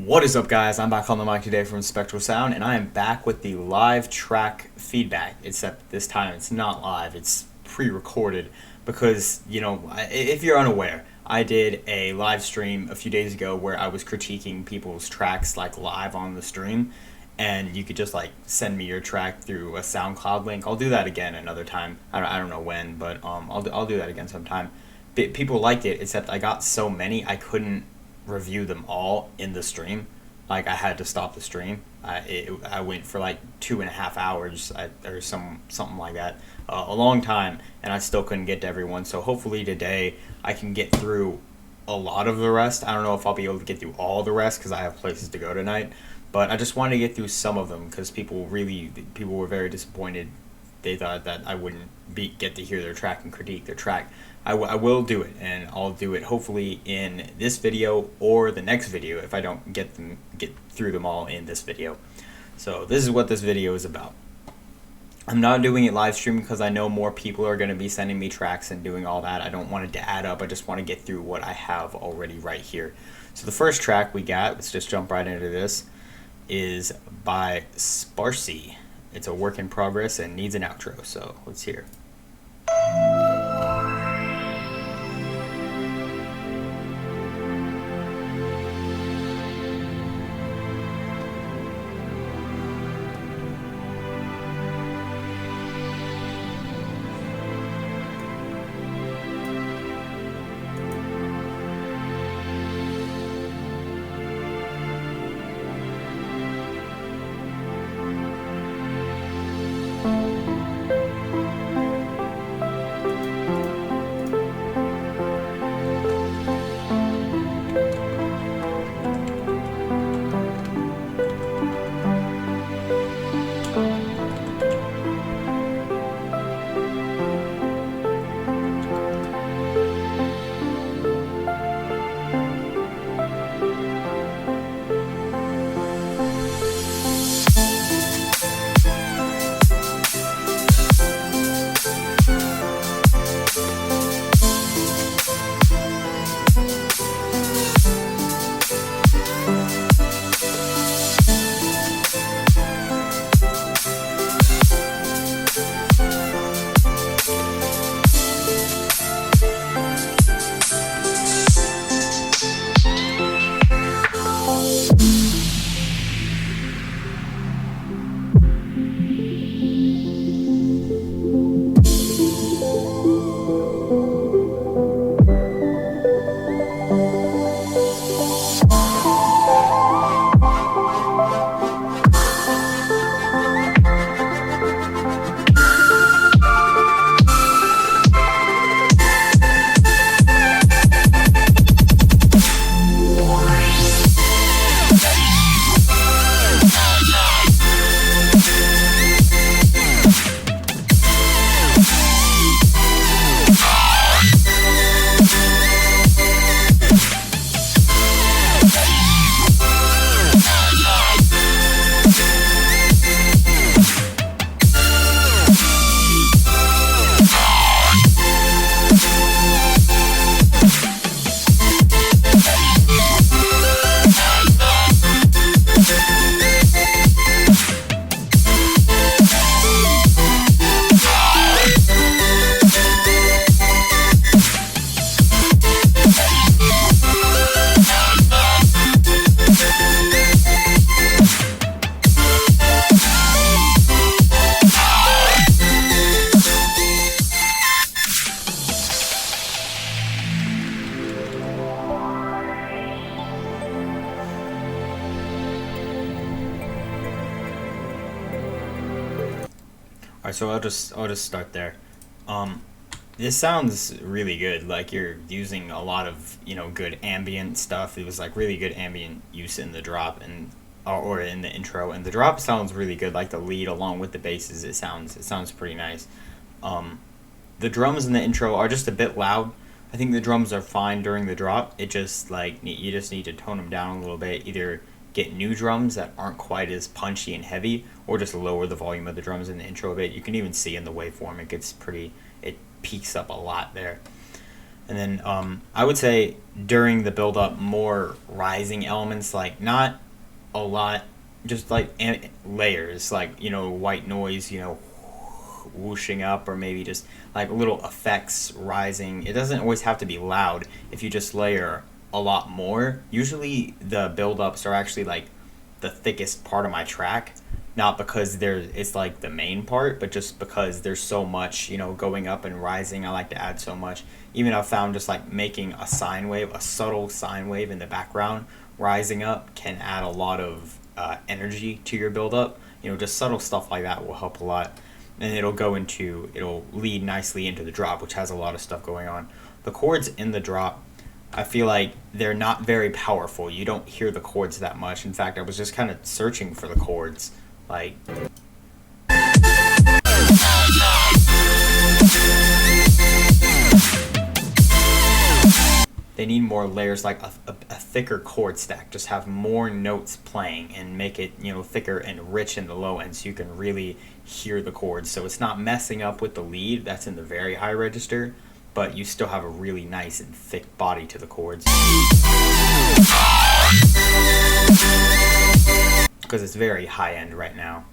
What is up, guys? I'm back on the mic today from Spectral Sound, and I am back with the live track feedback, except this time it's not live, it's pre-recorded, because, if you're unaware, I did a live stream a few days ago where I was critiquing people's tracks, live on the stream, and you could just, send me your track through a SoundCloud link. I'll do that again another time. I don't know when, but I'll do that again sometime. People liked it, except I got so many, I couldn't review them all in the stream. I had to stop the stream. I went for 2.5 hours or something like that, a long time, and I still couldn't get to everyone. So hopefully today I can get through a lot of the rest. I don't know if I'll be able to get through all the rest because I have places to go tonight, but I just wanted to get through some of them because people were very disappointed. They thought that I wouldn't get to hear their track and critique their track. I will do it, and I'll do it hopefully in this video or the next video if I don't get through them all in this video. So this is what this video is about. I'm not doing it live stream because I know more people are going to be sending me tracks and doing all that. I don't want it to add up. I just want to get through what I have already right here. So the first track we got, let's just jump right into this, is by Sparsy. It's a work in progress and needs an outro, so let's hear. Alright, so I'll just start there. This sounds really good. You're using a lot of good ambient stuff. It was really good ambient use in the drop or in the intro, and the drop sounds really good. The lead along with the basses, it sounds pretty nice. The drums in the intro are just a bit loud. I think the drums are fine during the drop. It just you just need to tone them down a little bit. Either get new drums that aren't quite as punchy and heavy, or just lower the volume of the drums in the intro a bit. You can even see in the waveform it peaks up a lot there. And then I would say during the build up, more rising elements, like not a lot, just like layers, like, white noise, whooshing up, or maybe just like little effects rising. It doesn't always have to be loud. If you just layer a lot more, usually the build ups are actually like the thickest part of my track, not because it's like the main part, but just because there's so much, going up and rising. I like to add so much. Even I've found just like making a sine wave, a subtle sine wave in the background rising up, can add a lot of energy to your build up. Just subtle stuff like that will help a lot. And it'll lead nicely into the drop, which has a lot of stuff going on. The chords in the drop, I feel like they're not very powerful. You don't hear the chords that much. In fact, I was just kind of searching for the chords. Like, they need more layers, like a thicker chord stack. Just have more notes playing and make it, thicker and rich in the low end, so you can really hear the chords. So it's not messing up with the lead that's in the very high register, but you still have a really nice and thick body to the chords. Because it's very high end right now.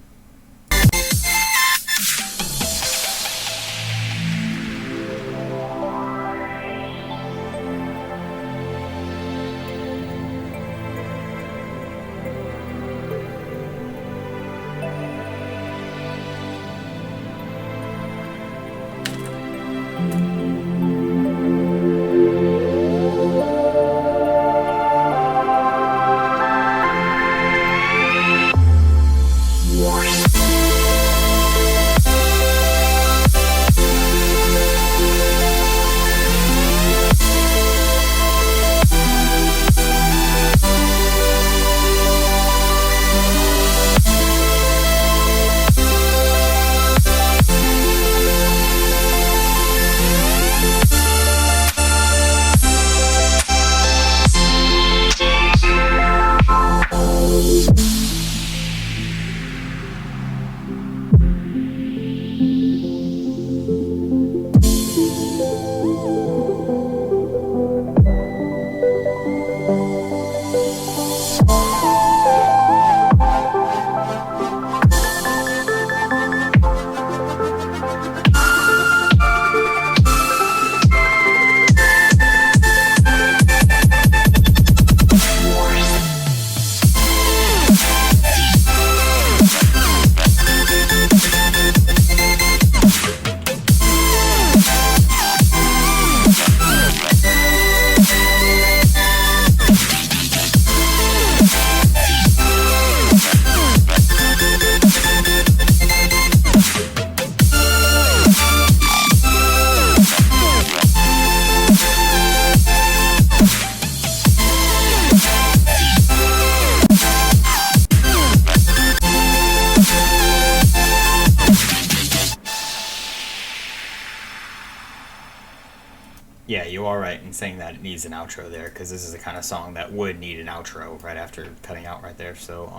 Yeah, you are right in saying that it needs an outro there, because this is the kind of song that would need an outro right after cutting out right there. So,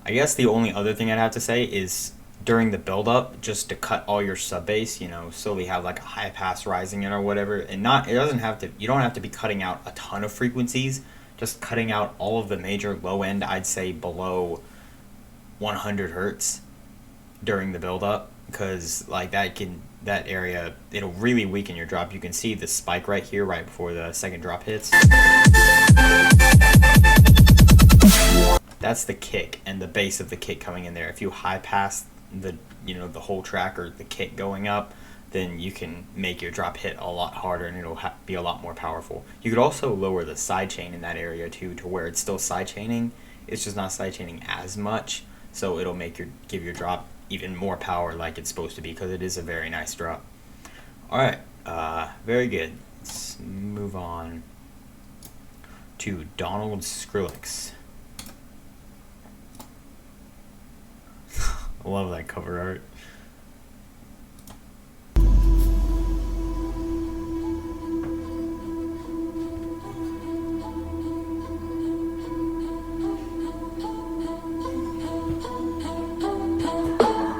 I guess the only other thing I'd have to say is during the build up, just to cut all your sub bass, slowly have like a high pass rising in or whatever, and you don't have to be cutting out a ton of frequencies, just cutting out all of the major low end, I'd say below 100 hertz during the build up, because like that area, it'll really weaken your drop. You can see the spike right here, right before the second drop hits. That's the kick and the bass of the kick coming in there. If you high pass the whole track or the kick going up, then you can make your drop hit a lot harder, and it'll be a lot more powerful. You could also lower the sidechain in that area too, to where it's still sidechaining. It's just not sidechaining as much, so it'll give your drop even more power like it's supposed to be, because it is a very nice drop. Alright, very good. Let's move on to Donald Skrillex. I love that cover art.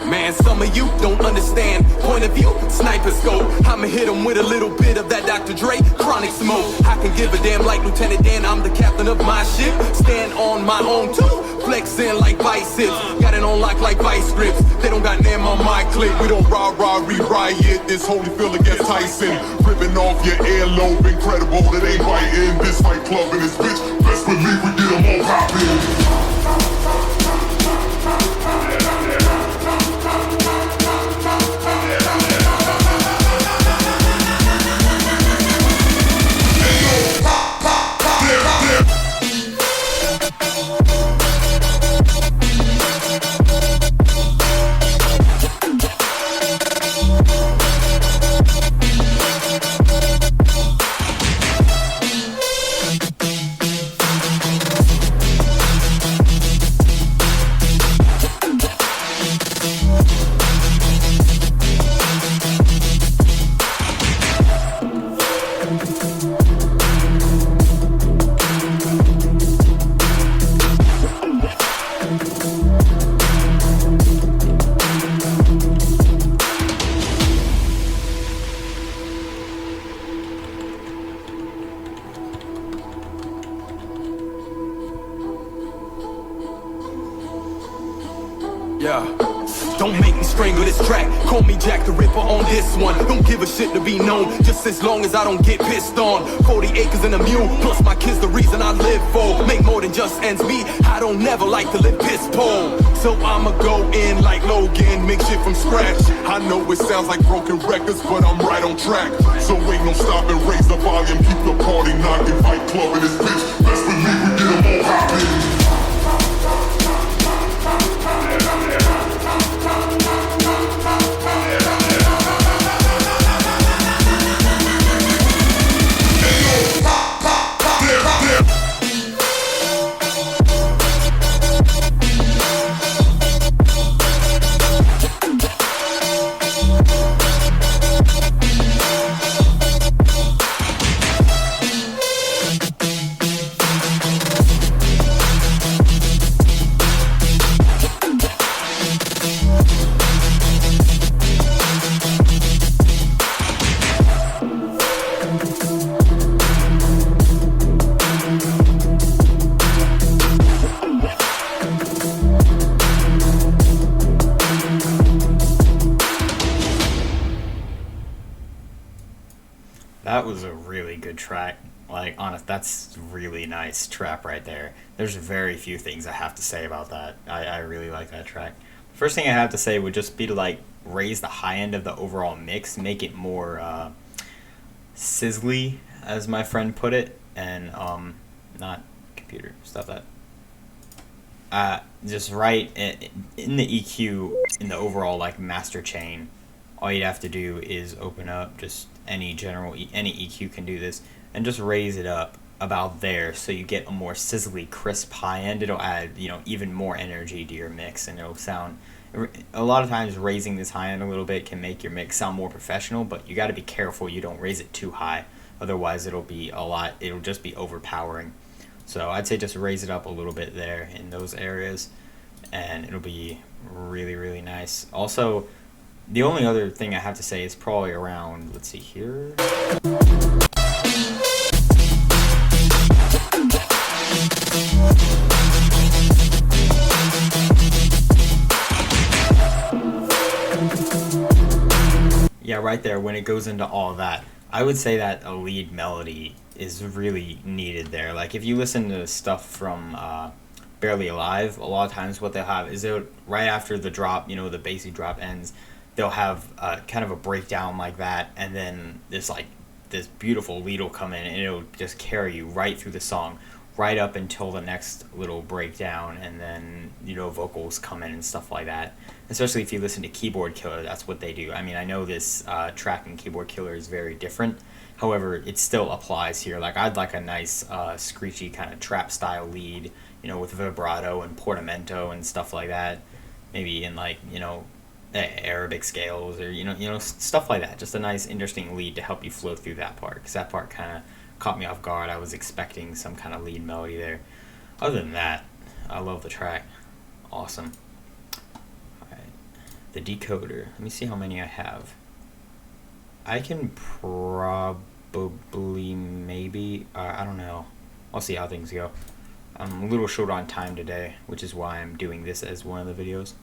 Man, some of you don't understand stand, point of view, sniper scope. I'ma hit him with a little bit of that Dr. Dre, chronic smoke. I can give a damn like Lieutenant Dan, I'm the captain of my ship. Stand on my own too, flexing like biceps. Got it on lock like vice grips. They don't got name on my clip. We don't riot. This Holyfield against Tyson. Ripping off your earlobe, incredible, that ain't biting. This fight club in this bitch, best believe we get them all poppin'. Yeah. Don't make me strangle this track. Call me Jack the Ripper on this one. Don't give a shit to be known, just as long as I don't get pissed on. 40 acres and a mule, plus my kids the reason I live for. Make more than just ends meet. I don't never like to live piss poor. So I'ma go in like Logan, make shit from scratch. I know it sounds like broken records, but I'm right on track. So ain't no stopping, raise the volume, keep the party knocking. Fight club in this bitch, best believe we get them all hopping. That was a really good track. Like, honest, that's really nice trap right there. There's very few things I have to say about that. I really like that track. First thing I have to say would just be to, like, raise the high end of the overall mix, make it more sizzly, as my friend put it, and not computer, stop that. Just right in the EQ, in the overall, like, master chain, all you'd have to do is open up just any EQ can do this, and just raise it up about there so you get a more sizzly, crisp high end. It'll add, even more energy to your mix, and it'll sound, a lot of times raising this high end a little bit can make your mix sound more professional, but you got to be careful you don't raise it too high, otherwise it'll just be overpowering. So I'd say just raise it up a little bit there in those areas, and it'll be really, really nice. Also, the only other thing I have to say is probably around, let's see here. Yeah, right there, when it goes into all that, I would say that a lead melody is really needed there. Like, if you listen to stuff from Barely Alive, a lot of times what they'll have is right after the drop, the bassy drop ends, they'll have kind of a breakdown like that, and then this beautiful lead will come in, and it'll just carry you right through the song, right up until the next little breakdown, and then vocals come in and stuff like that. Especially if you listen to Keyboard Killer, that's what they do. I mean, I know this track in Keyboard Killer is very different, however, it still applies here. Like, I'd like a nice screechy kind of trap style lead, with vibrato and portamento and stuff like that, maybe in Arabic scales, or stuff like that. Just a nice, interesting lead to help you flow through that part, because that part kind of caught me off guard. I was expecting some kind of lead melody there. Other than that, I love the track. Awesome. All right. the decoder. Let me see how many I have. I can probably, maybe, I don't know. I'll see how things go. I'm a little short on time today, which is why I'm doing this as one of the videos.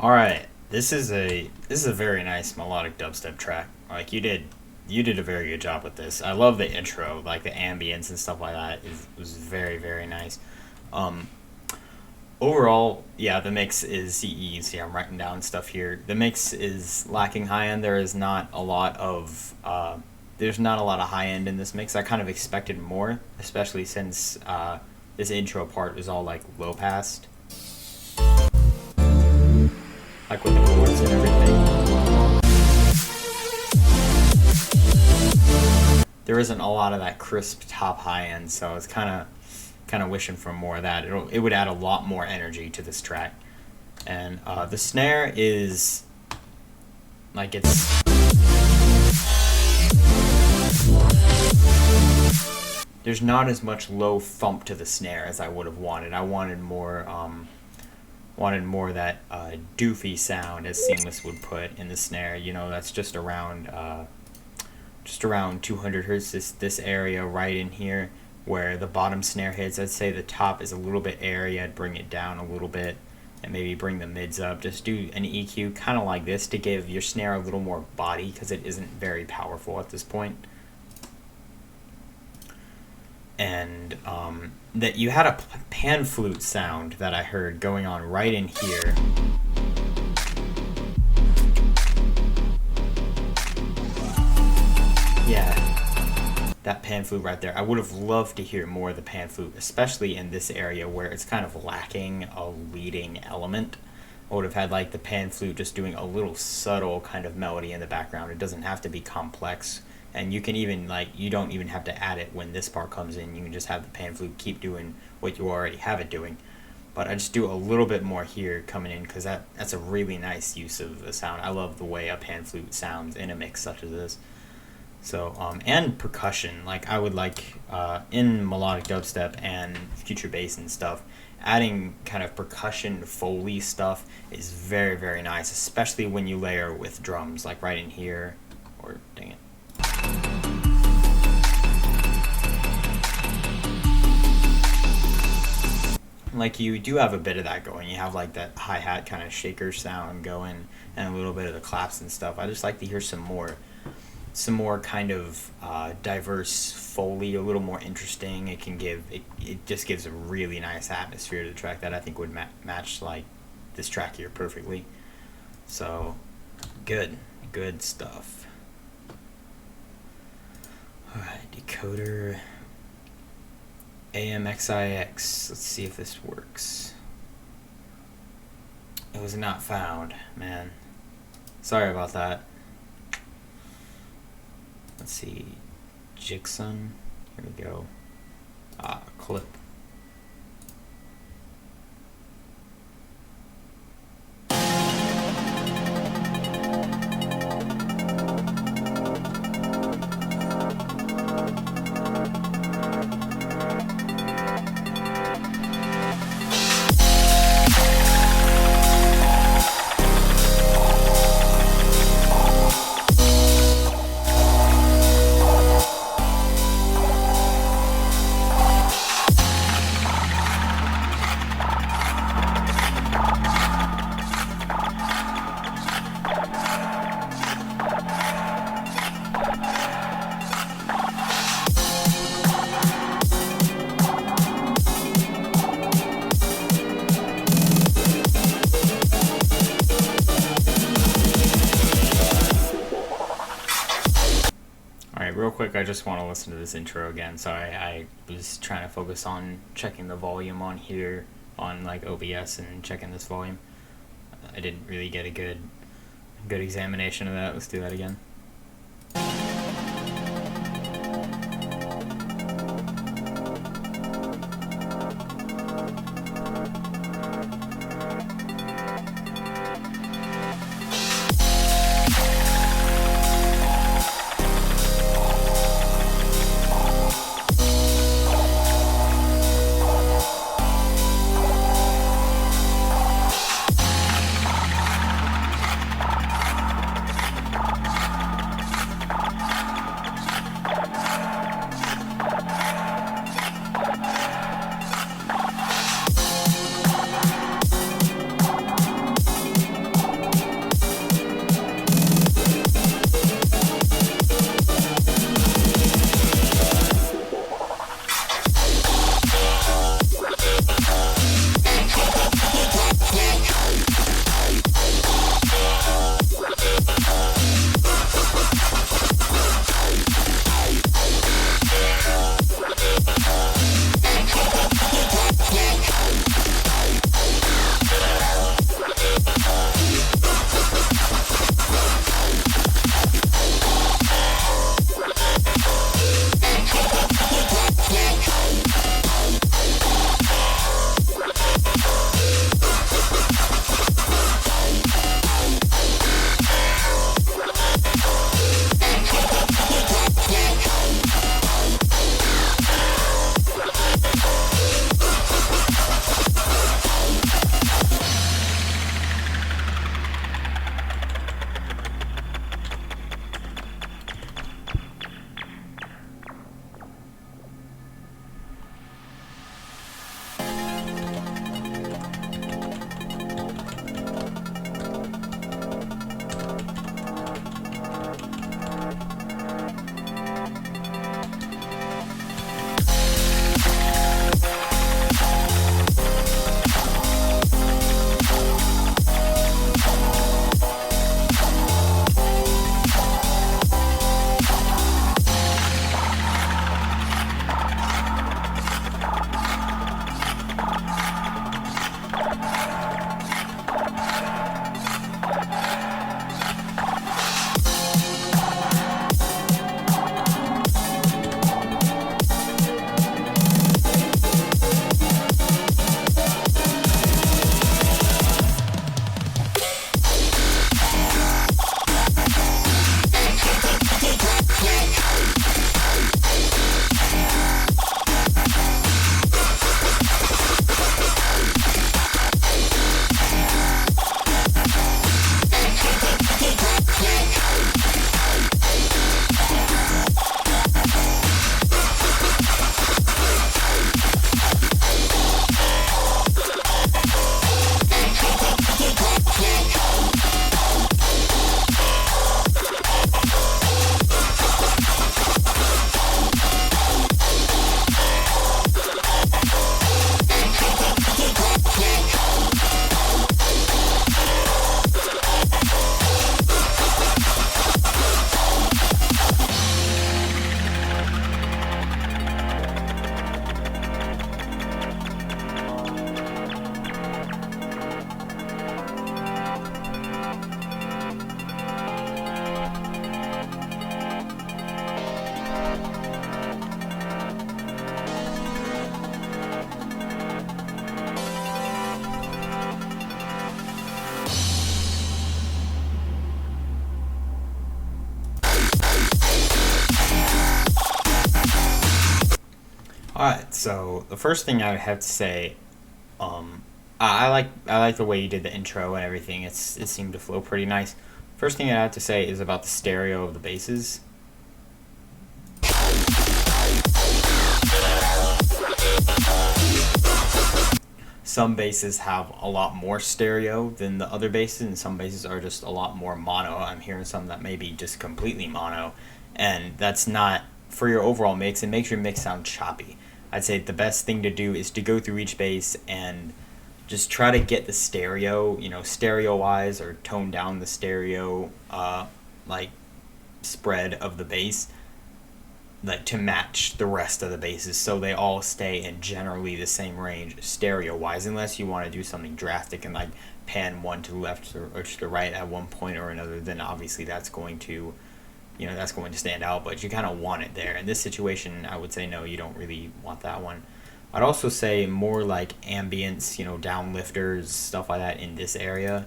All right, this is a very nice melodic dubstep track. Like you did a very good job with this. I love the intro, like the ambience and stuff like that. It was very nice. Overall, yeah, the mix is, you can see I'm writing down stuff here. The mix is lacking high end. There is not a lot of there's not a lot of high end in this mix. I kind of expected more, especially since this intro part is all like low passed, like with the chords and everything. There isn't a lot of that crisp top high end, so it's kind of wishing for more of that. It would add a lot more energy to this track. And the snare is like there's not as much low thump to the snare as I would have wanted. I wanted more of that doofy sound, as Seamless would put in the snare. You know, that's just around 200 hertz. This area right in here where the bottom snare hits. I'd say the top is a little bit airy. I'd bring it down a little bit and maybe bring the mids up. Just do an EQ kind of like this to give your snare a little more body, because it isn't very powerful at this point. and that you had a pan flute sound that I heard going on right in here. Yeah, that pan flute right there. I would have loved to hear more of the pan flute, especially in this area where it's kind of lacking a leading element. I would have had like the pan flute just doing a little subtle kind of melody in the background. It doesn't have to be complex, and you can even you don't even have to add it when this part comes in. You can just have the pan flute keep doing what you already have it doing. But I just do a little bit more here coming in because that's a really nice use of the sound. I love the way a pan flute sounds in a mix such as this. So, and percussion, like I would like in melodic dubstep and future bass and stuff, adding kind of percussion Foley stuff is very, very nice, especially when you layer with drums, like right in here, or dang it. Like you do have a bit of that going. You have like that hi-hat kind of shaker sound going and a little bit of the claps and stuff. I just like to hear some more kind of diverse Foley, a little more interesting. It can give it just gives a really nice atmosphere to the track that I think would match like this track here perfectly. So good stuff. All right, decoder AMXIX. Let's see if this works. It was not found, man. Sorry about that. Let's see, Jixon, here we go, clip. Real quick, I just want to listen to this intro again. Sorry, I was trying to focus on checking the volume on here on like OBS and checking this volume. I didn't really get a good examination of that. Let's do that again. So the first thing I would have to say, I like the way you did the intro and everything. It seemed to flow pretty nice. First thing I have to say is about the stereo of the basses. Some basses have a lot more stereo than the other basses, and some basses are just a lot more mono. I'm hearing some that may be just completely mono, and that's not for your overall mix. It makes your mix sound choppy. I'd say the best thing to do is to go through each bass and just try to get the stereo, stereo wise, or tone down the stereo like spread of the bass, like to match the rest of the basses, so they all stay in generally the same range stereo wise, unless you want to do something drastic and like pan one to the left or to the right at one point or another. Then obviously that's going to stand out, but you kind of want it there. In this situation, I would say no, you don't really want that one. I'd also say more like ambience, downlifters, stuff like that in this area.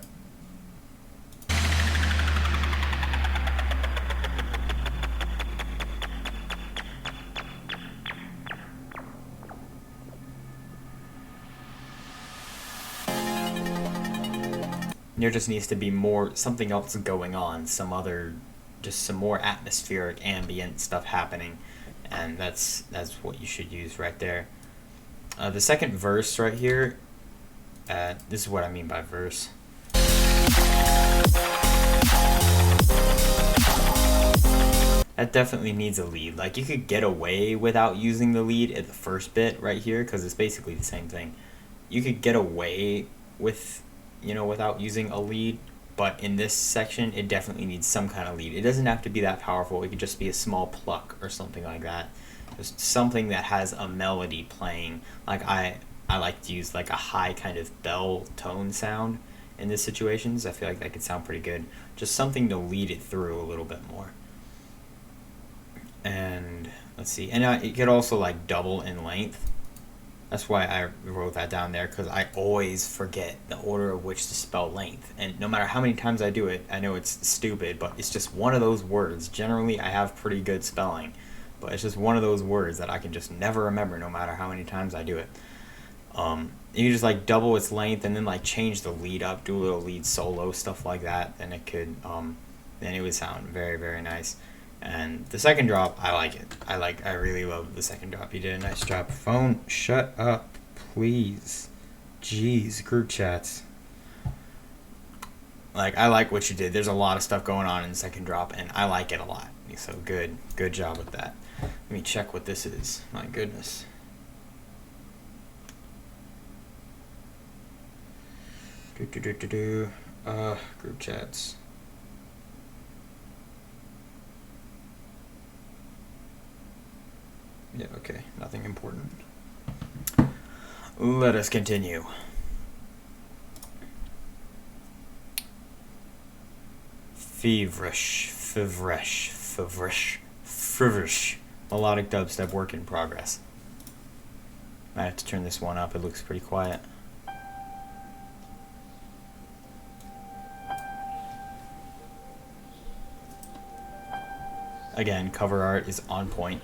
There just needs to be something else going on, some more atmospheric ambient stuff happening, and that's what you should use right there. The second verse right here, this is what I mean by verse. That definitely needs a lead. Like, you could get away without using the lead at the first bit right here, because it's basically the same thing. You could get away with, without using a lead, but in this section, it definitely needs some kind of lead. It doesn't have to be that powerful. It could just be a small pluck or something like that. Just something that has a melody playing. Like I like to use like a high kind of bell tone sound in these situations. I feel like that could sound pretty good. Just something to lead it through a little bit more. And let's see. And it could also like double in length. That's why I wrote that down there, because I always forget the order of which to spell length. And no matter how many times I do it, I know it's stupid, but it's just one of those words. Generally, I have pretty good spelling, but it's just one of those words that I can just never remember no matter how many times I do it. You just like double its length and then like change the lead up, do a little lead solo, stuff like that, then it could, then it would sound very, very nice. And the second drop, I like it. I really love the second drop. You did a nice job. Phone, shut up, please. Jeez, group chats. Like, I like what you did. There's a lot of stuff going on in the second drop, and I like it a lot. So good job with that. Let me check what this is. My goodness. Group chats. Yeah, okay, nothing important. Let us continue. Feverish. Melodic dubstep work in progress. Might have to turn this one up, it looks pretty quiet. Again, cover art is on point.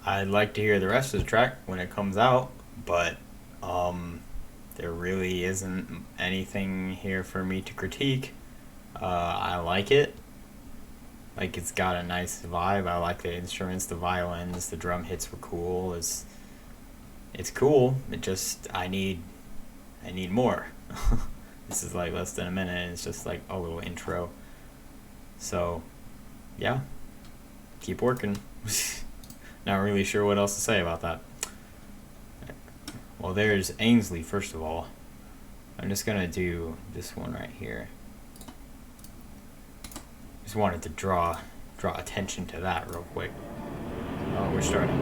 I'd like to hear the rest of the track when it comes out, but there really isn't anything here for me to critique. I like it. Like, it's got a nice vibe. I like the instruments, the violins, the drum hits were cool. It's cool. It just, I need more. This is like less than a minute, and it's just like a little intro. So yeah, keep working. Not really sure what else to say about that. Well, there's Ainsley, first of all. I'm just gonna do this one right here. Just wanted to draw attention to that real quick. Oh, we're starting.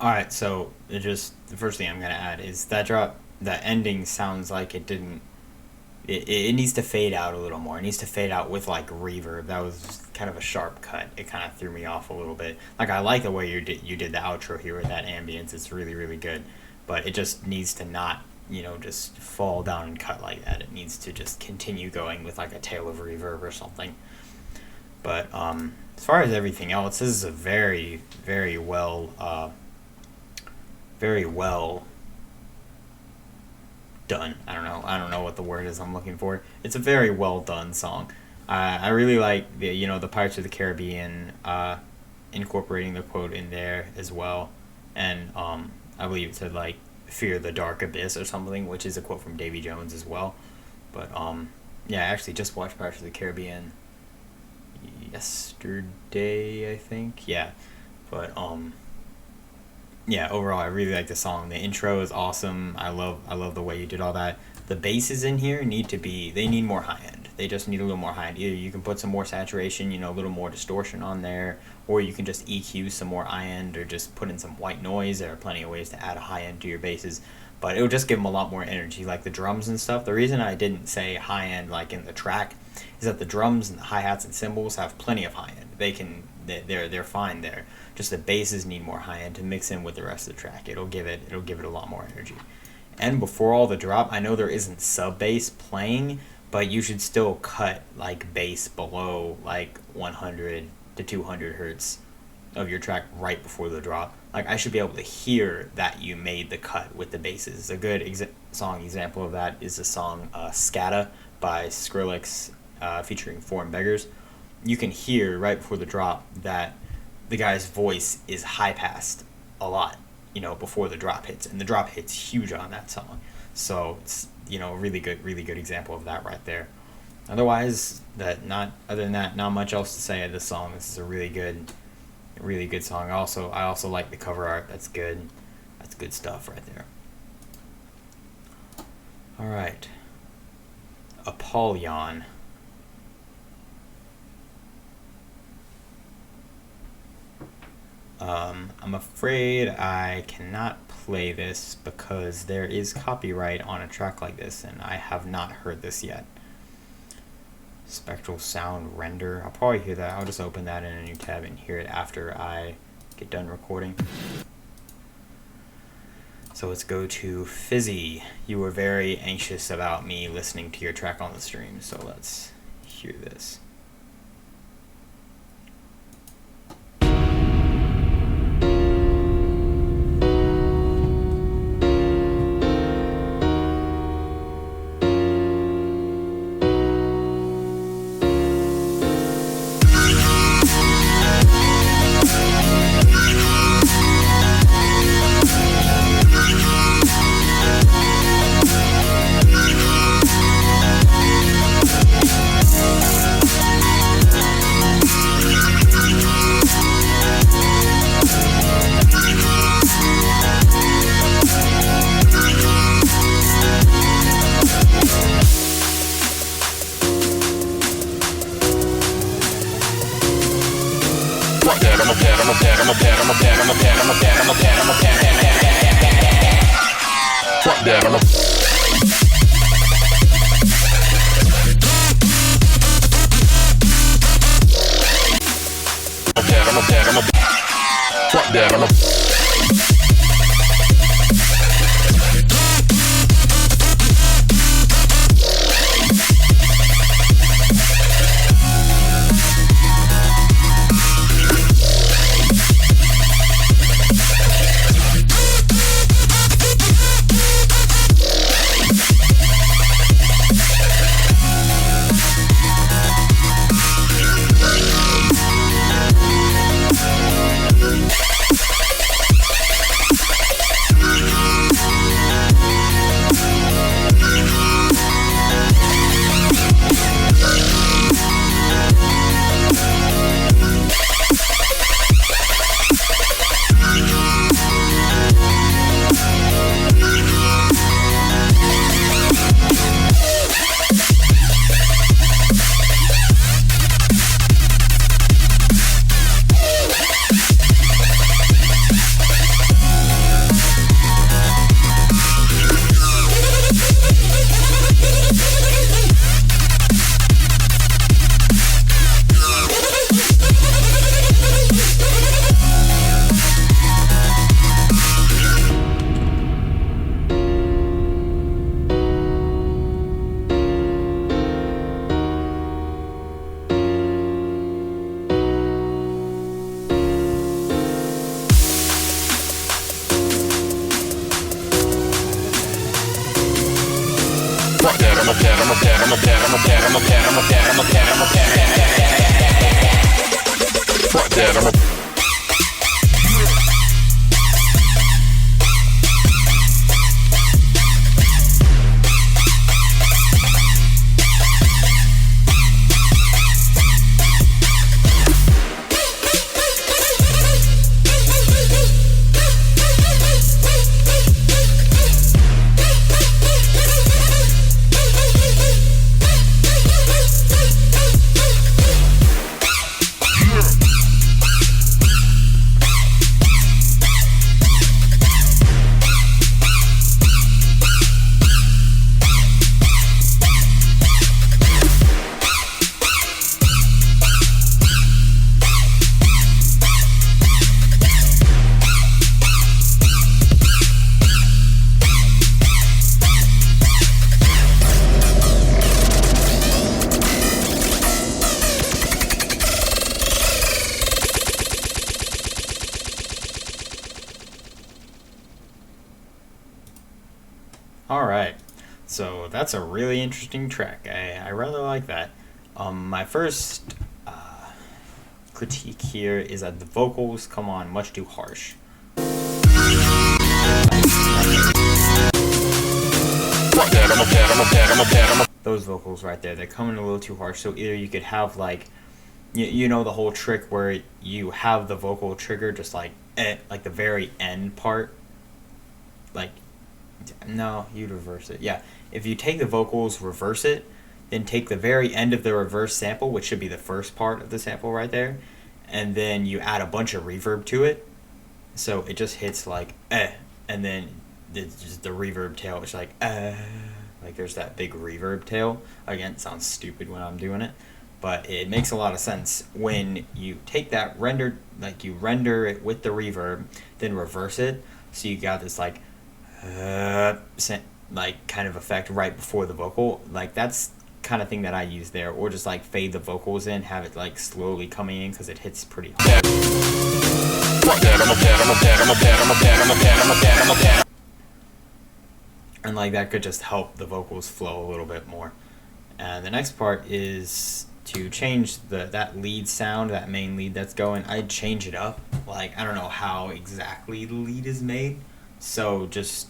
Alright, so the first thing I'm gonna add is that ending sounds like it didn't. It needs to fade out a little more. It needs to fade out with like reverb. That was kind of a sharp cut. It kind of threw me off a little bit. Like, I like the way you did the outro here with that ambience. It's really, really good. But it just needs to not, just fall down and cut like that. It needs to just continue going with like a tail of reverb or something. But as far as everything else, this is a very, very well done. I don't know what the word is I'm looking for. It's a very well done song. I really like the Pirates of the Caribbean incorporating the quote in there as well, and I believe it said like "fear the dark abyss" or something, which is a quote from Davy Jones as well. But yeah, I actually just watched Pirates of the Caribbean yesterday, I think. Yeah, but yeah, overall I really like the song. The intro is awesome. I love the way you did all that. The basses in here need more high end. They just need a little more high end. Either you can put some more saturation, a little more distortion on there, or you can just EQ some more high end, or just put in some white noise. There are plenty of ways to add a high end to your basses, but it'll just give them a lot more energy, like the drums and stuff. The reason I didn't say high end like in the track is that the drums and the hi-hats and cymbals have plenty of high end. They're fine there. Just the basses need more high end to mix in with the rest of the track. It'll give it a lot more energy. And before all the drop, I know there isn't sub bass playing, but you should still cut like bass below like 100 to 200 hertz of your track right before the drop. Like, I should be able to hear that you made the cut with the basses. A good song example of that is the song Scata by Skrillex featuring Foreign Beggars. You can hear right before the drop that the guy's voice is high passed a lot, before the drop hits, and the drop hits huge on that song. So it's a really good example of that right there. Otherwise, other than that, not much else to say of this song. This is a really good song. I also like the cover art. That's good. That's good stuff right there. All right, Apollyon. I'm afraid I cannot play this because there is copyright on a track like this, and I have not heard this yet. Spectral Sound Render. I'll probably hear that. I'll just open that in a new tab and hear it after I get done recording. So let's go to Fizzy. You were very anxious about me listening to your track on the stream, so let's hear this. All right. So that's a really interesting track. I rather like that. My first critique here is that the vocals come on much too harsh. Those vocals right there, they're coming a little too harsh. So either you could have like, you know the whole trick where you have the vocal trigger just like the very end part. Like, no, you'd reverse it. Yeah, if you take the vocals, reverse it, then take the very end of the reverse sample, which should be the first part of the sample right there, and then you add a bunch of reverb to it, so it just hits like and then just the reverb tail is like there's that big reverb tail. Again, it sounds stupid when I'm doing it, but it makes a lot of sense when you take that render, like you render it with the reverb, then reverse it, so you got this like kind of effect right before the vocal. Like that's kind of thing that I use there, or just like fade the vocals in, have it like slowly coming in because it hits pretty hard. And like that could just help the vocals flow a little bit more. And the next part is to change that lead sound, that main lead that's going. I'd change it up. Like I don't know how exactly the lead is made, so just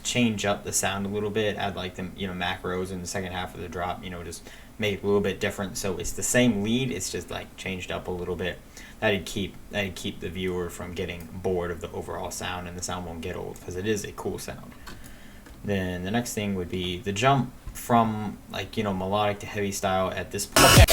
change up the sound a little bit, add like the macros in the second half of the drop, just make it a little bit different so it's the same lead, it's just like changed up a little bit. That'd keep the viewer from getting bored of the overall sound, and the sound won't get old because it is a cool sound. Then the next thing would be the jump from like melodic to heavy style at this point.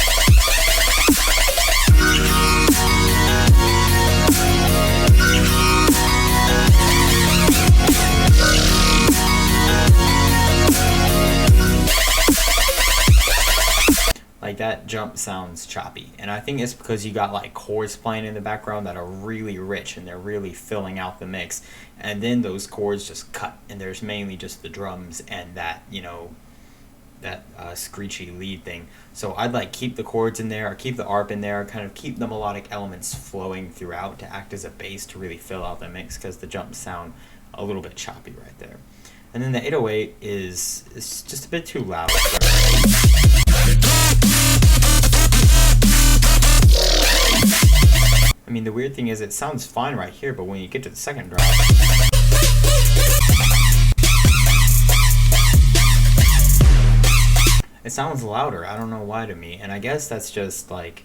Like that jump sounds choppy, and I think it's because you got like chords playing in the background that are really rich and they're really filling out the mix, and then those chords just cut and there's mainly just the drums and that screechy lead thing. So I'd like keep the chords in there, or keep the ARP in there, kind of keep the melodic elements flowing throughout to act as a bass to really fill out the mix, because the jumps sound a little bit choppy right there. And then the 808 is just a bit too loud. I mean, the weird thing is it sounds fine right here, but when you get to the second drop, it sounds louder. I don't know why to me, and I guess that's just like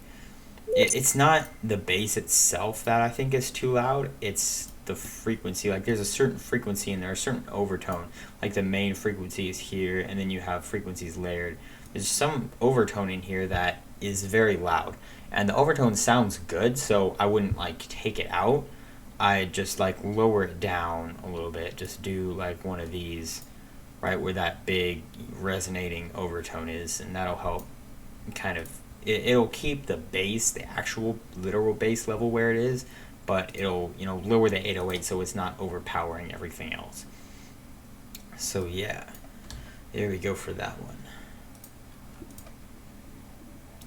it's not the bass itself that I think is too loud, it's the frequency. Like there's a certain frequency and there's a certain overtone, like the main frequency is here and then you have frequencies layered. There's some overtone in here that is very loud, and the overtone sounds good, so I wouldn't like take it out. I just like lower it down a little bit, just do like one of these right where that big resonating overtone is, and that'll help kind of it'll keep the bass, the actual literal bass level where it is, but it'll lower the 808 so it's not overpowering everything else. So yeah, there we go for that one.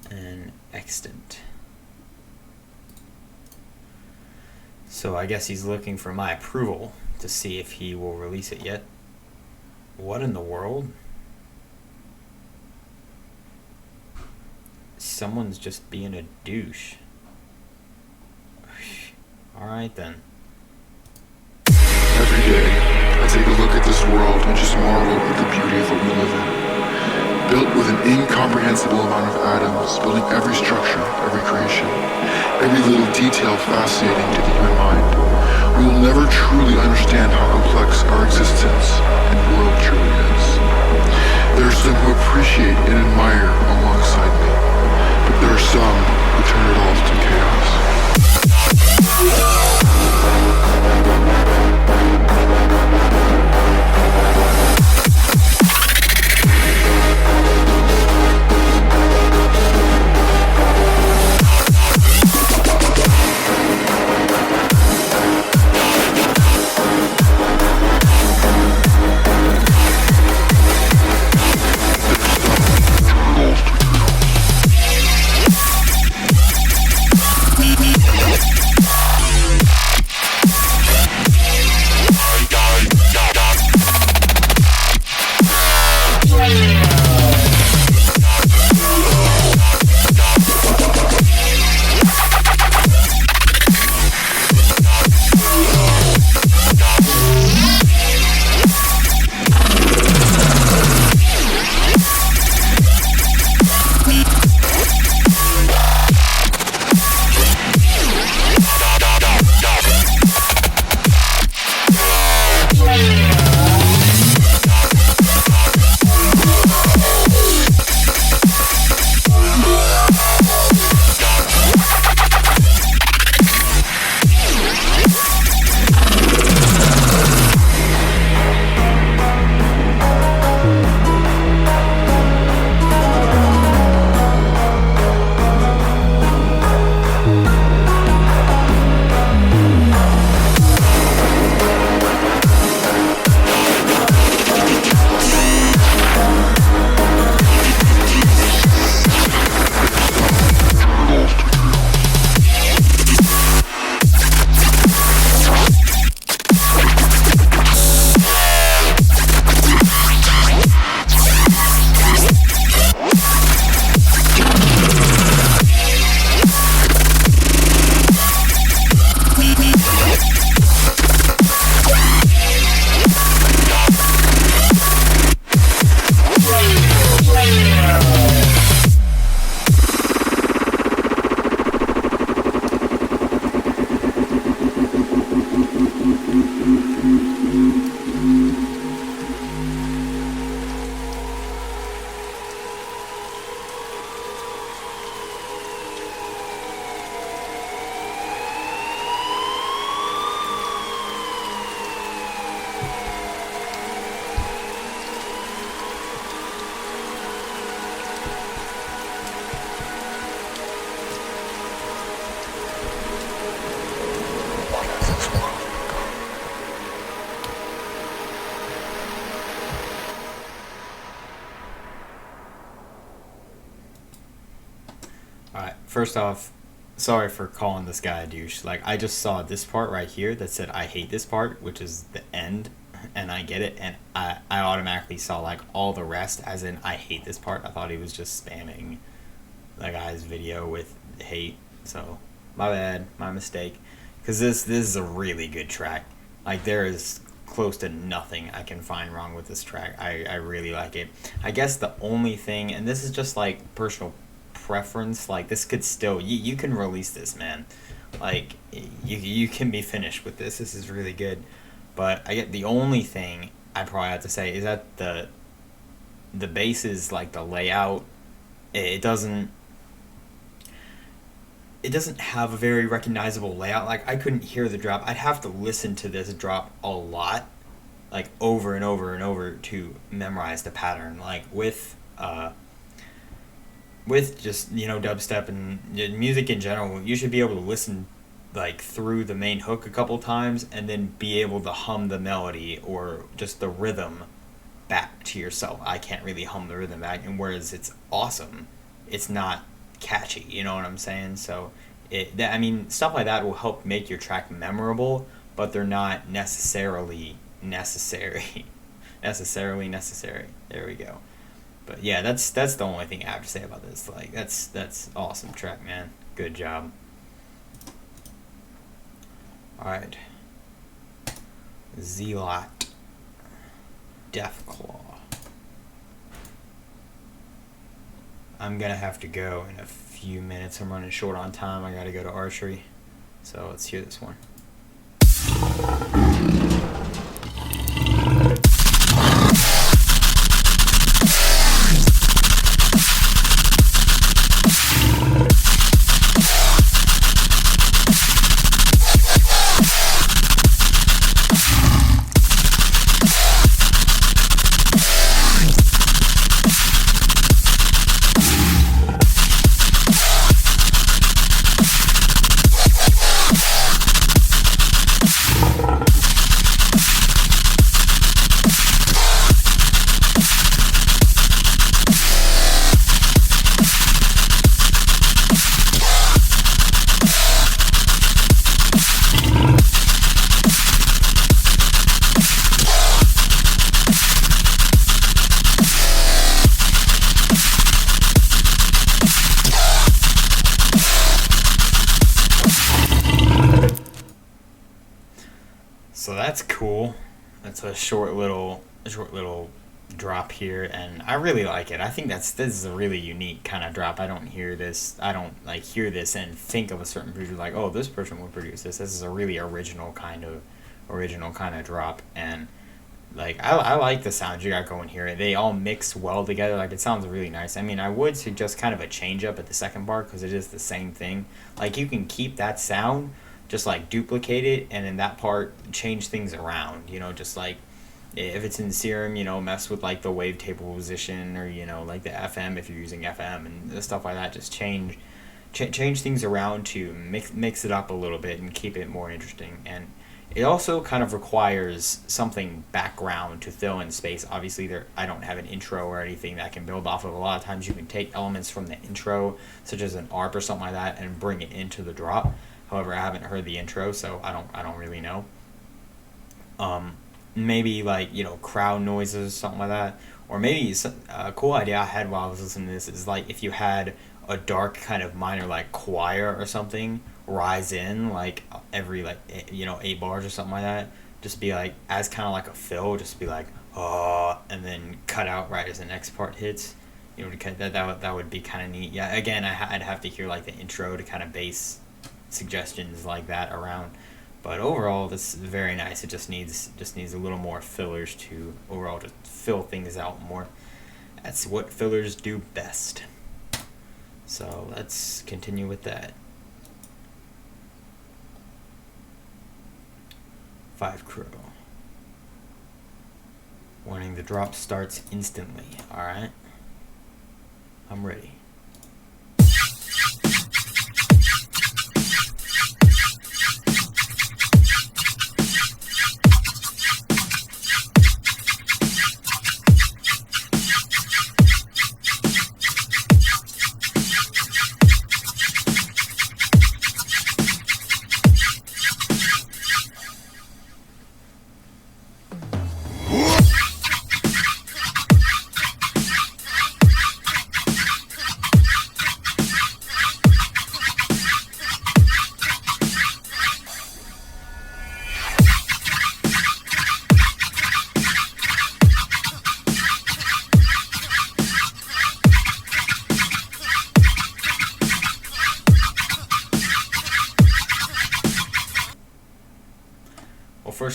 And extant. So I guess he's looking for my approval to see if he will release it yet. What in the world? Someone's just being a douche. Alright then. Every day, I take a look at this world and just marvel at the beauty of what we live in. Built with an incomprehensible amount of atoms, building every structure, every creation, every little detail fascinating to the human mind. We will never truly understand how complex our existence and world truly is. There are some who appreciate and admire alongside me, but there are some who turn it all to chaos. first off, sorry for calling this guy a douche. Like, I just saw this part right here that said I hate this part, which is the end, and I get it, and I automatically saw like all the rest as in I hate this part. I thought he was just spamming the guy's video with hate. So my bad, my mistake. Because this is a really good track. Like, there is close to nothing I can find wrong with this track. I really like it. I guess the only thing, and this is just like personal preference, like this could still, you can release this, man. Like, you can be finished with this. This is really good. But I get the only thing I probably have to say is that the bass is like the layout. It doesn't have a very recognizable layout. Like, I couldn't hear the drop. I'd have to listen to this drop a lot, like over and over and over to memorize the pattern. Like with just, you know, dubstep and music in general, you should be able to listen like through the main hook a couple times and then be able to hum the melody or just the rhythm back to yourself. I can't really hum the rhythm back, and whereas it's awesome, it's not catchy, you know what I'm saying? So I mean, stuff like that will help make your track memorable, but they're not necessarily necessary. There we go. But yeah, that's the only thing I have to say about this. Like, that's awesome track, man. Good job. Alright. Zealot. Deathclaw. I'm gonna have to go in a few minutes. I'm running short on time. I gotta go to archery. So let's hear this one. So that's cool. That's a short little drop here, and I really like it. I think this is a really unique kind of drop. I don't hear this and think of a certain producer like, oh, this person would produce this. This is a really original kind of drop, and like I like the sound you got going here. They all mix well together. Like, it sounds really nice. I mean, I would suggest kind of a change up at the second bar because it is the same thing. Like, you can keep that sound, just like duplicate it, and in that part change things around, you know, just like if it's in Serum, you know, mess with like the wavetable position, or, you know, like the FM if you're using FM and stuff like that. Just change things around to mix it up a little bit and keep it more interesting. And it also kind of requires something background to fill in space. Obviously, I don't have an intro or anything that I can build off of. A lot of times you can take elements from the intro, such as an ARP or something like that, and bring it into the drop. However, I haven't heard the intro, so I don't really know. Maybe like, you know, crowd noises, something like that. Or maybe a cool idea I had while I was listening to this is like if you had a dark kind of minor like choir or something rise in like every, like, you know, 8 bars or something like that. Just be like, as kind of like a fill, just be like, oh, and then cut out right as the next part hits. You know, that would be kind of neat. Yeah, again, I'd have to hear like the intro to kind of base suggestions like that around, but overall this is very nice. It just needs a little more fillers to overall just fill things out more. That's what fillers do best. So let's continue with that. 5 Crow. Warning, the drop starts instantly. Alright, I'm ready.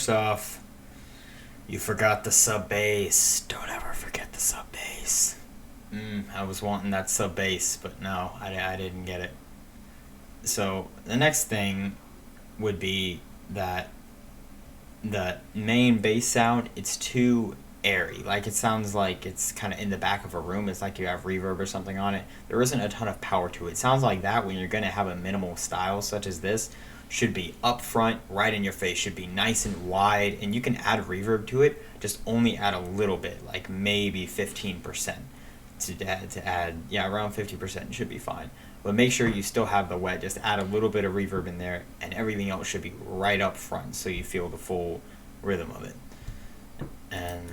First off, you forgot the sub bass. Don't ever forget the sub bass. I was wanting that sub bass, but no, I didn't get it. So the next thing would be that the main bass sound, it's too airy. Like, it sounds like it's kind of in the back of a room. It's like you have reverb or something on it. There isn't a ton of power to it. It sounds like that when you're going to have a minimal style such as this. Should be up front, right in your face, should be nice and wide, and you can add reverb to it, just only add a little bit, like maybe 15% to add, yeah, around 50% should be fine. But make sure you still have the wet, just add a little bit of reverb in there, and everything else should be right up front so you feel the full rhythm of it. And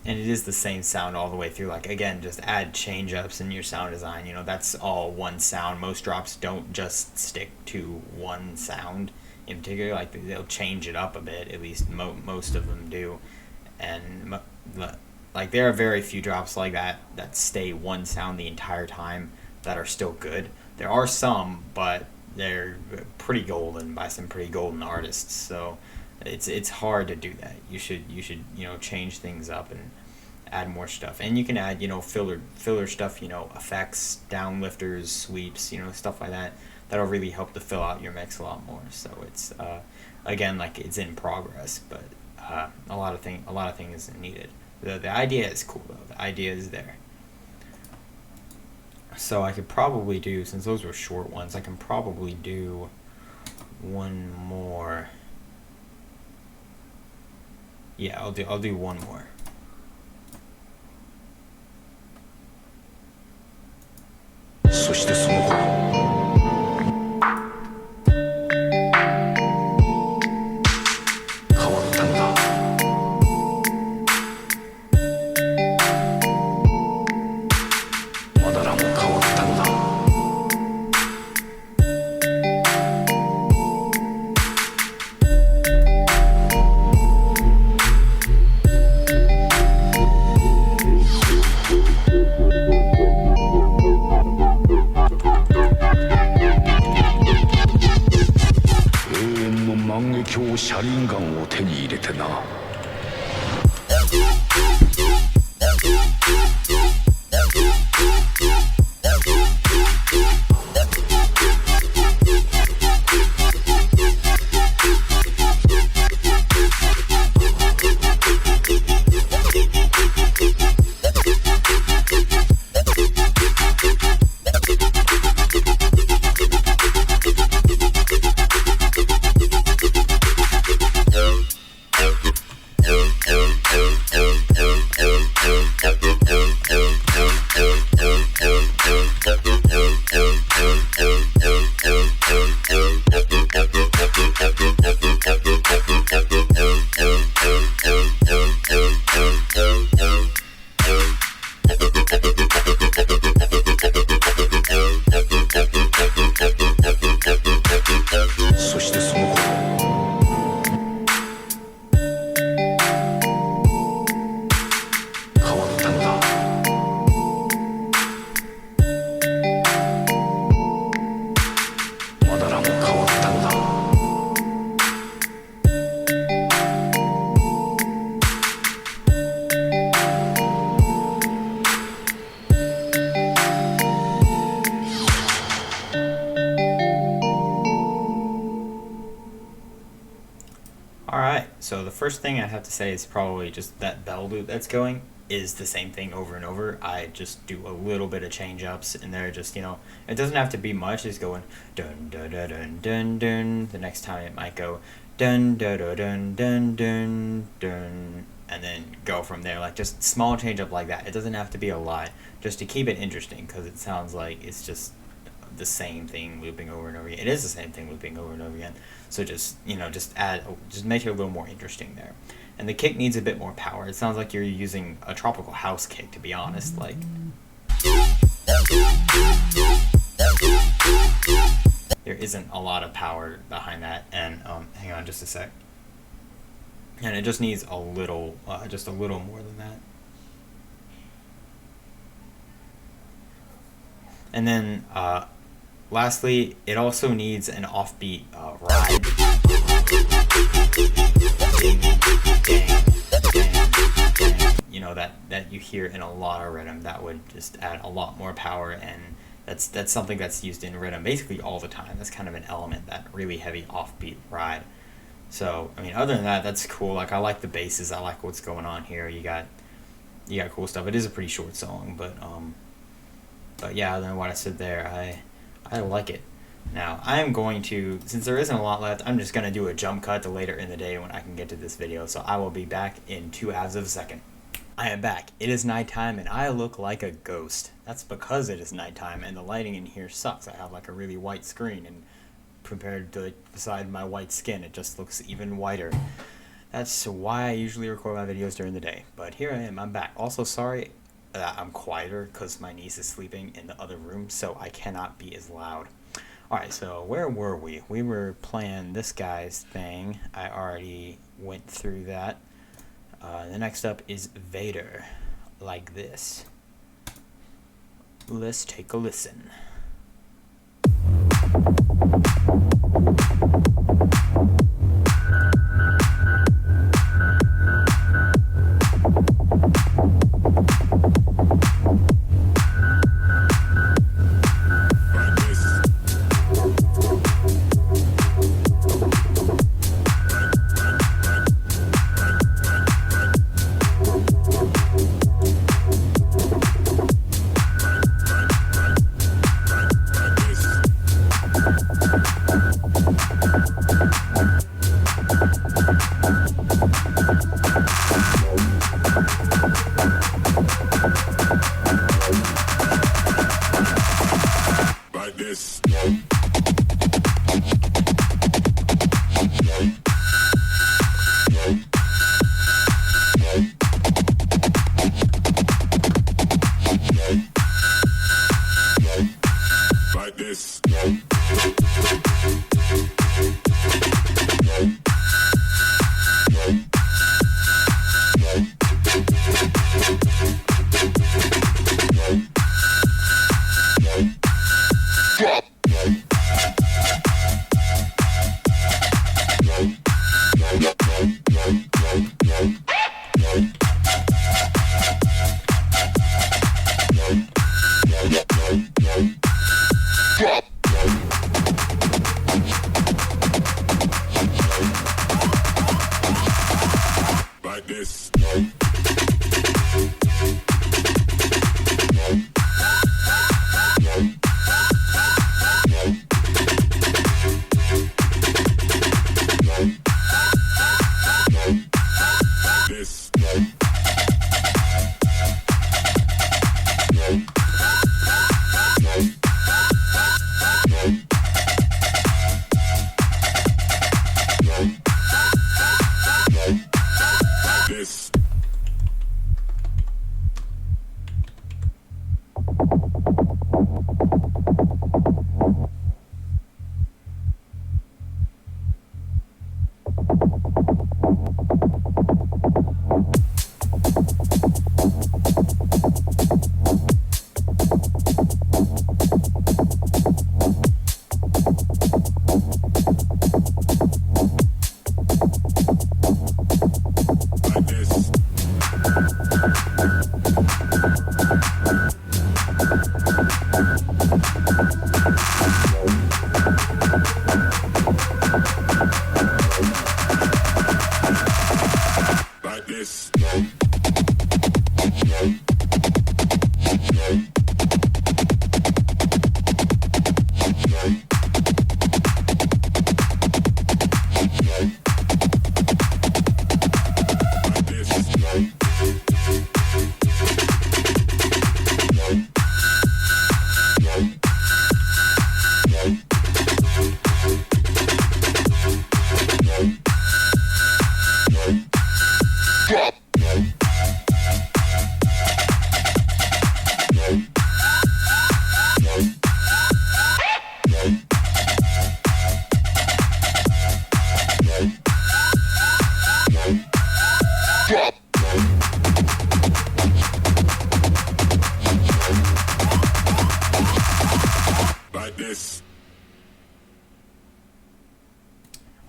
it is the same sound all the way through. Like, again, just add change ups in your sound design. You know, that's all one sound. Most drops don't just stick to one sound in particular. Like, they'll change it up a bit. At least most of them do. And like, there are very few drops like that stay one sound the entire time that are still good. There are some, but they're pretty golden by some pretty golden artists. So it's hard to do that. You should change things up and add more stuff. And you can add filler stuff, effects, downlifters, sweeps, stuff like that. That'll really help to fill out your mix a lot more. So it's again, like, it's in progress, but a lot of things needed. The idea is cool though. The idea is there. So I could probably do, since those were short ones, I can probably do one more. Yeah, I'll do one more. So the first thing I have to say is probably just that bell loop that's going is the same thing over and over. I just do a little bit of change ups and they're just, it doesn't have to be much. It's going dun dun dun dun dun dun. The next time it might go dun dun dun dun dun dun dun, and then go from there. Like, just small change up like that. It doesn't have to be a lot, just to keep it interesting, because it sounds like it's just the same thing looping over and over again. It is the same thing looping over and over again. So just just make it a little more interesting there. And the kick needs a bit more power. It sounds like you're using a tropical house kick, to be honest. Like, there isn't a lot of power behind that. And hang on just a sec. And it just needs a little more than that. And then Lastly, it also needs an offbeat ride. Ding, dang, dang, dang. You know, that you hear in a lot of rhythm. That would just add a lot more power, and that's something that's used in rhythm basically all the time. That's kind of an element, that really heavy offbeat ride. So, I mean, other than that, that's cool. Like, I like the basses. I like what's going on here. You got cool stuff. It is a pretty short song, but yeah, other than what I said there, I like it. Now, I am going to, since there isn't a lot left, I'm just going to do a jump cut to later in the day when I can get to this video. So I will be back in 2/2 of a second. I am back. It is nighttime and I look like a ghost. That's because it is nighttime and the lighting in here sucks. I have like a really white screen, and compared to beside my white skin, it just looks even whiter. That's why I usually record my videos during the day. But here I am. I'm back. Also, sorry I'm quieter because my niece is sleeping in the other room, so I cannot be as loud. Alright, so where were we? We were playing this guy's thing. I already went through that. The next up is Vader, like this. Let's take a listen.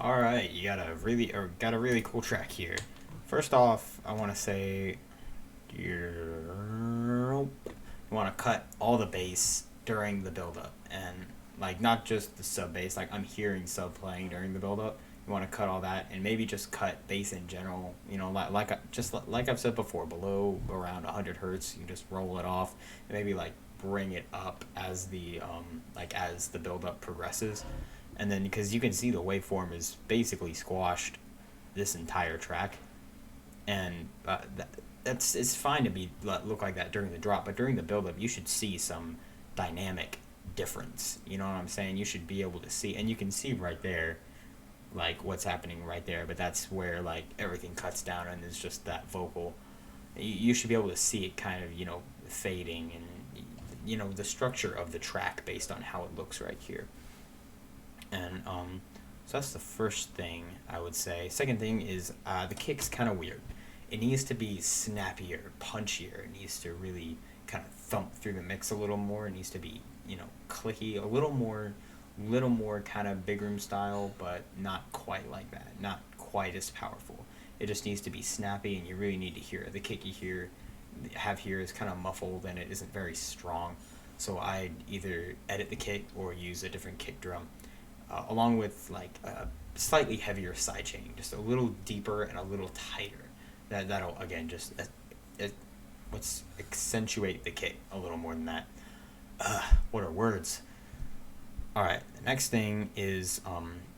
All right, you got a really cool track here. First off, I want to say you want to cut all the bass during the build-up, and like not just the sub bass. Like I'm hearing sub playing during the build-up. You want to cut all that, and maybe just cut bass in general. You know, like I've said before, below around 100 hertz, you just roll it off, and maybe like bring it up as the as the build-up progresses, and then because you can see the waveform is basically squashed this entire track, and it's fine to be look like that during the drop, but during the build-up you should see some dynamic difference. You know what I'm saying? You should be able to see, and you can see right there like what's happening right there, but that's where like everything cuts down and it's just that vocal. You should be able to see it kind of, you know, fading, and you know the structure of the track based on how it looks right here. And so that's the first thing I would say. Second thing is the kick's kind of weird. It needs to be snappier, punchier. It needs to really kind of thump through the mix a little more. It needs to be, you know, clicky, a little more kind of big room style, but not quite like that. Not quite as powerful. It just needs to be snappy, and you really need to hear it. The kick you have here is kind of muffled, and it isn't very strong. So I'd either edit the kick or use a different kick drum, along with like a slightly heavier sidechain, just a little deeper and a little tighter. That'll again just let's accentuate the kick a little more than that. What are words? All right, the next thing is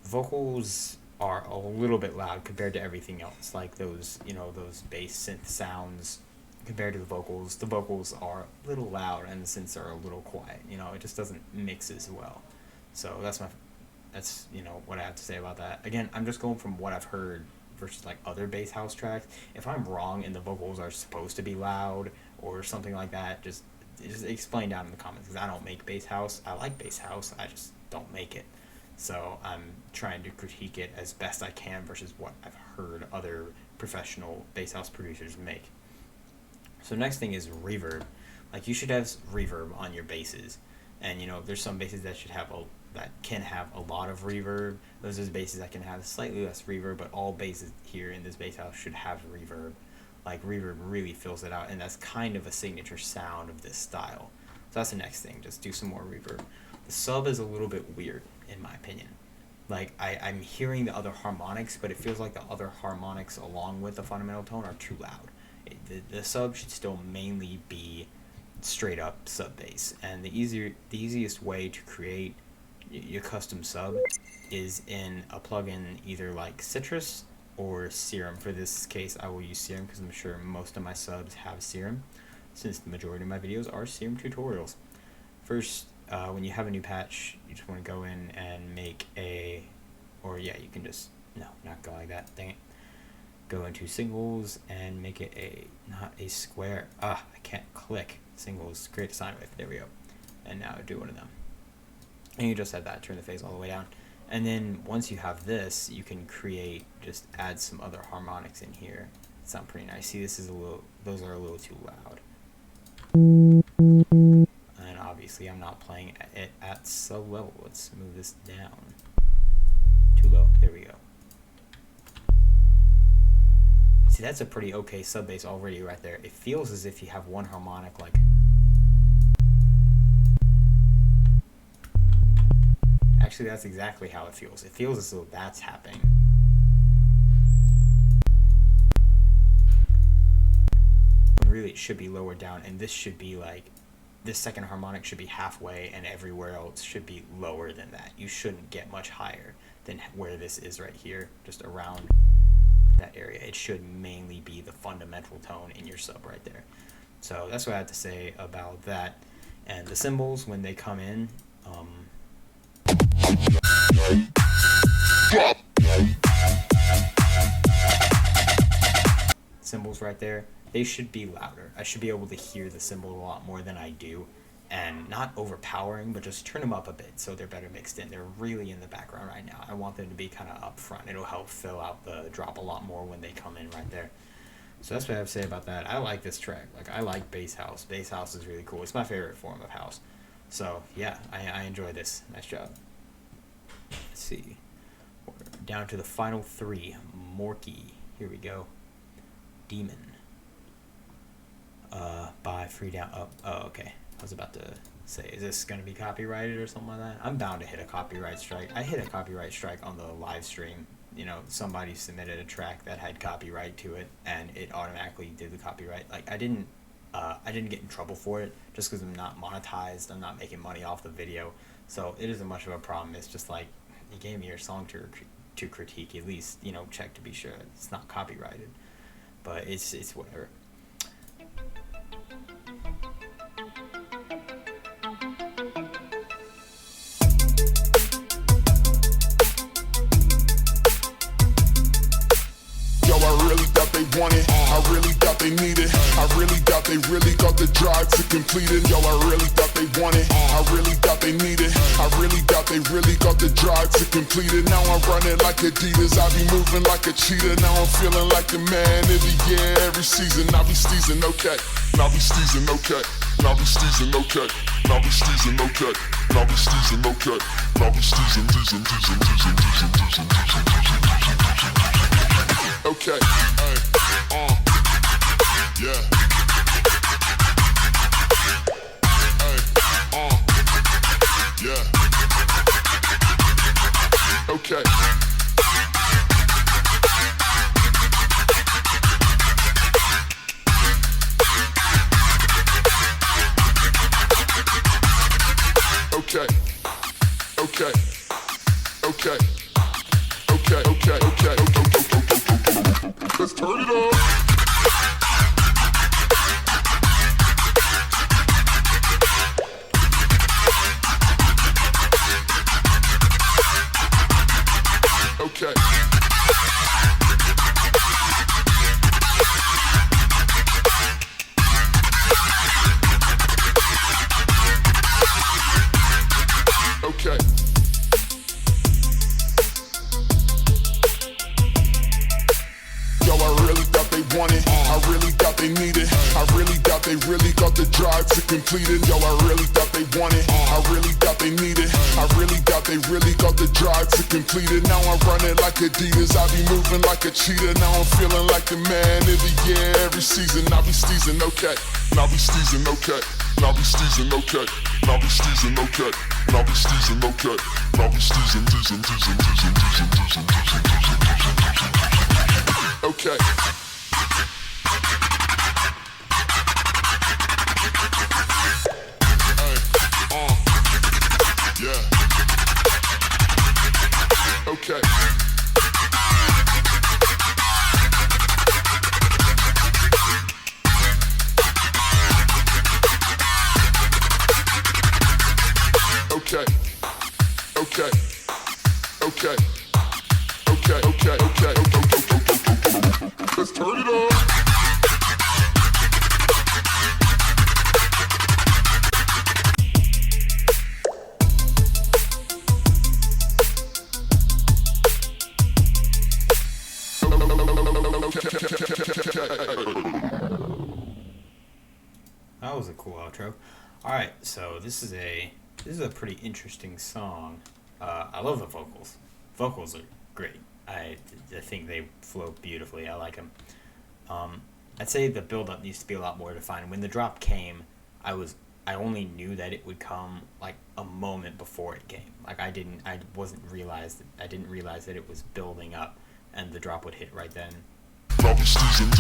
vocals are a little bit loud compared to everything else, like those, you know, those bass synth sounds compared to the vocals. The vocals are a little loud and the synths are a little quiet. You know, it just doesn't mix as well. So that's you know what I have to say about that. Again, I'm just going from what I've heard versus like other bass house tracks. If I'm wrong and the vocals are supposed to be loud or something like that, just explain down in the comments, because I don't make bass house. I like bass house, I just don't make it. So I'm trying to critique it as best I can versus what I've heard other professional bass house producers make. So next thing is reverb. Like you should have reverb on your basses, and you know there's some basses that can have a lot of reverb. Those are the basses that can have slightly less reverb, but all basses here in this bass house should have reverb. Like reverb really fills it out, and that's kind of a signature sound of this style. So that's the next thing, just do some more reverb. The sub is a little bit weird in my opinion. Like I'm hearing the other harmonics, but it feels like the other harmonics along with the fundamental tone are too loud. The sub should still mainly be straight up sub bass, and the easiest way to create your custom sub is in a plugin either like Citrus or Serum. For this case I will use Serum because I'm sure most of my subs have Serum, since the majority of my videos are Serum tutorials. First, when you have a new patch, you just want to go in and make you can just, no, not go like that, dang it. Go into singles and make it not a square. I can't click. Singles, create a sine wave, there we go. And now do one of them. And you just had that, turn the phase all the way down. And then once you have this, you can just add some other harmonics in here. It sounds pretty nice. See, those are a little too loud. And obviously I'm not playing it at sub level. Let's move this down. Too low, there we go. See, that's a pretty okay sub bass already right there. It feels as if you have one harmonic like... Actually, that's exactly how it feels. It feels as though that's happening. When really it should be lower down, and this should be like... This second harmonic should be halfway, and everywhere else should be lower than that. You shouldn't get much higher than where this is right here, just around that area. It should mainly be the fundamental tone in your sub right there. So that's what I have to say about that. And the cymbals, when they come in, cymbals right there, they should be louder. I should be able to hear the cymbal a lot more than I do, and not overpowering, but just turn them up a bit so they're better mixed in. They're really in the background right now. I want them to be kind of up front. It'll help fill out the drop a lot more when they come in right there. So that's what I have to say about that. I like this track. Like, I like bass house. Bass house is really cool. It's my favorite form of house. So yeah, I enjoy this. Nice job. Let's see. We're down to the final three. Morky. Here we go. Demon. By Free Down. Oh, okay. I was about to say, is this going to be copyrighted or something like that? I'm bound to hit a copyright strike. I hit a copyright strike on the live stream. You know, somebody submitted a track that had copyright to it, and it automatically did the copyright. Like, I didn't get in trouble for it, just because I'm not monetized. I'm not making money off the video, so it isn't much of a problem. It's just like, you gave me your song to critique. At least, you know, check to be sure it's not copyrighted. But it's whatever. Want it. I really thought they needed. I really thought they really got the drive to complete it. Yo, I really thought they wanted. I really thought they needed. I really thought they really got the drive to complete it. Now I'm running like Adidas. I be moving like a cheetah. Now I'm feeling like the man of the year every season. I be steezing, okay. Now be steezing, okay. Now be steezing, okay. Now be steezing, okay. Now be steezing, okay. Now be steezing, teasing. Okay, hey, yeah. Hey, yeah. Okay. Okay. Okay. Okay. Okay. Okay. Okay. Let's turn it up. Okay. Okay. Yo, I really thought they wanted. I really thought they needed. I really thought they really got the drive to complete it. Yo, I really thought they wanted. I really thought they needed. I really thought they really got the drive to complete it. Now I'm running like Adidas. I be moving like a cheetah. Now I'm feeling like the man of the year every season. Now be steezing, okay. Now be steezing, okay. Now be steezing, okay. Now be steezing, okay. Now be steezing, okay. Now be steezing, okay. Hey, yeah. Okay. Okay. Okay. Okay. Okay. Okay. Okay. Let's turn it up. That was a cool outro. Alright, so this is a pretty interesting song. I love the vocals. Vocals are great. I think they flow beautifully. I like them. I'd say the build-up needs to be a lot more defined. When the drop came, I only knew that it would come like a moment before it came. Like I didn't realize that it was building up, and the drop would hit right then. Now be steezing,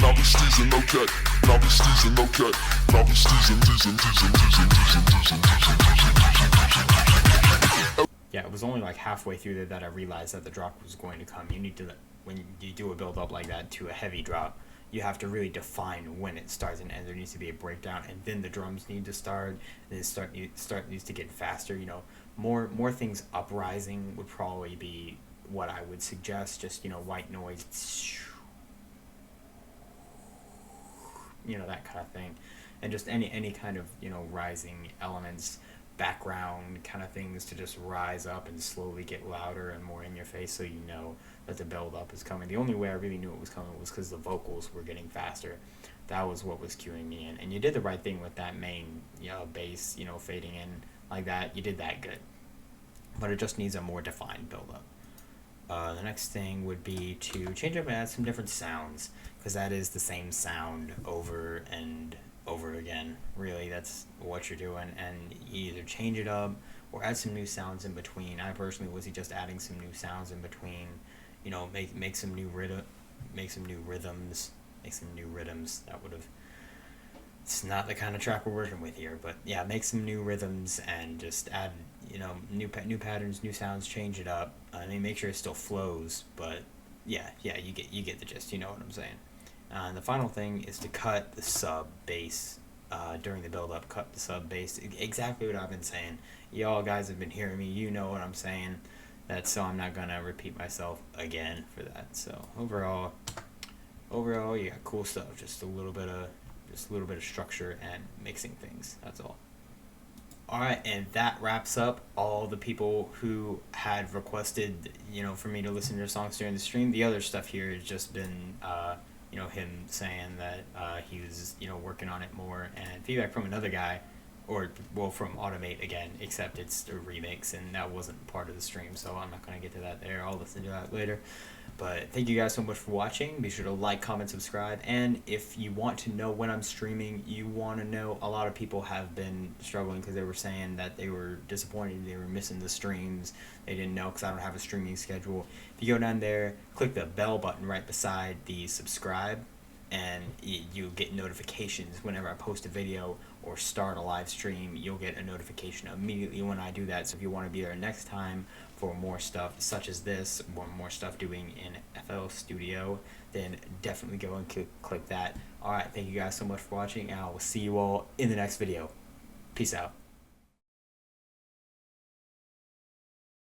Now be steezing, okay. Now be steezing, okay. Now be steezing, Yeah, it was only like halfway through there that I realized that the drop was going to come. You need to, when you do a build up like that to a heavy drop, you have to really define when it starts and ends. There needs to be a breakdown, and then the drums need to start. And then needs to get faster. You know, more things uprising would probably be what I would suggest. Just, you know, white noise, you know, that kind of thing, and just any kind of, you know, rising elements, background kind of things to just rise up and slowly get louder and more in your face, so you know that the build up is coming. The only way I really knew it was coming was because the vocals were getting faster. That was what was cueing me in, and you did the right thing with that main, you know, bass, you know, fading in like that. You did that good. but it just needs a more defined build-up. The next thing would be to change up and add some different sounds, because that is the same sound over and over again. Really, that's what you're doing, and you either change it up or add some new sounds in between. I personally was just adding some new sounds in between. You know, make some new rhythms. That would have. It's not the kind of track we're working with here, but yeah, make some new rhythms and just add, you know, new patterns, new sounds, change it up. I mean, make sure it still flows, but yeah, you get the gist. You know what I'm saying. And the final thing is to cut the sub bass during the build up. Cut the sub bass. Exactly what I've been saying. Y'all guys have been hearing me. You know what I'm saying. So I'm not gonna repeat myself again for that. So overall, you got cool stuff. Just a little bit of structure and mixing things. That's all. Alright, and that wraps up all the people who had requested, you know, for me to listen to their songs during the stream. The other stuff here has just been, you know, him saying that he was, you know, working on it more, and feedback from another guy, or, well, from Automate again, except it's a remix, and that wasn't part of the stream, so I'm not going to get to that there. I'll listen to that later. But thank you guys so much for watching. Be sure to like, comment, subscribe, and if you want to know when I'm streaming, you want to know, a lot of people have been struggling because they were saying that they were disappointed, they were missing the streams, they didn't know because I don't have a streaming schedule. If you go down there, click the bell button right beside the subscribe, and you get notifications whenever I post a video or start a live stream. You'll get a notification immediately when I do that. So if you want to be there next time for more stuff such as this, or more stuff doing in FL Studio, then definitely go and click that. Alright, thank you guys so much for watching, and I will see you all in the next video. Peace out.